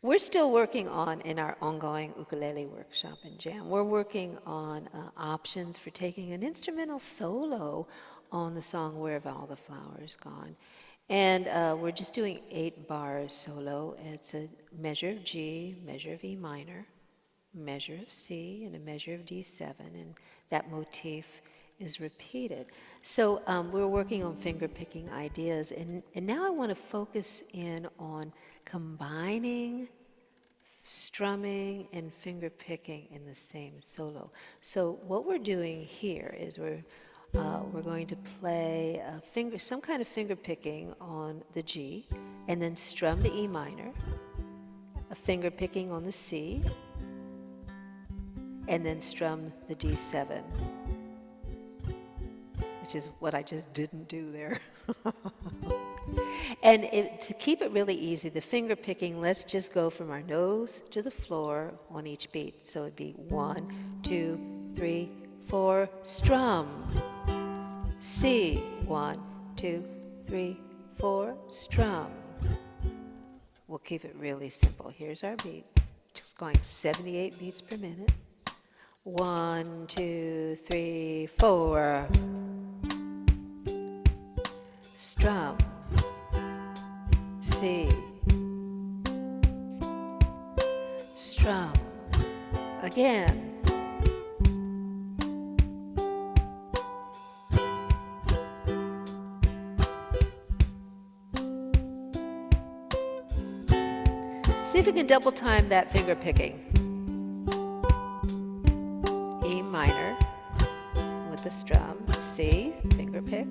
We're still working on, in our ongoing ukulele workshop and jam, we're working on options for taking an instrumental solo on the song Where Have All the Flowers Gone? And we're just doing 8 bars solo. It's a measure of G, measure of E minor, measure of C, and a measure of D7, and that motif is repeated. So we're working on finger picking ideas, and now I want to focus in on combining strumming and finger picking in the same solo. So what we're doing here is we're going to play some kind of finger picking on the G, and then strum the E minor, a finger picking on the C, and then strum the D7, which is what I just didn't do there. And to keep it really easy, the finger picking, let's just go from our nose to the floor on each beat. So it'd be 1, 2, 3, 4, strum. C, 1, 2, 3, 4, strum. We'll keep it really simple. Here's our beat, just going 78 beats per minute. 1, 2, 3, 4. Strum. C. Strum. Again. See if we can double time that finger picking. E minor with the strum, C, finger pick,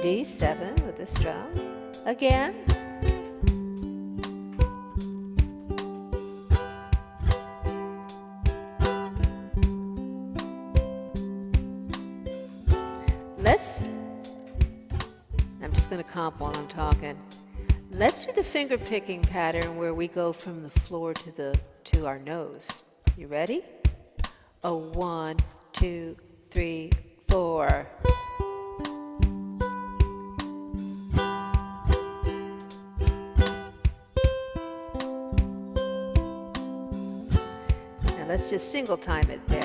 D7 with the strum, again, I'm just going to comp while I'm talking. Let's do the finger picking pattern where we go from the floor to our nose. You ready? 1, 2, 3, 4. Now let's just single time it there.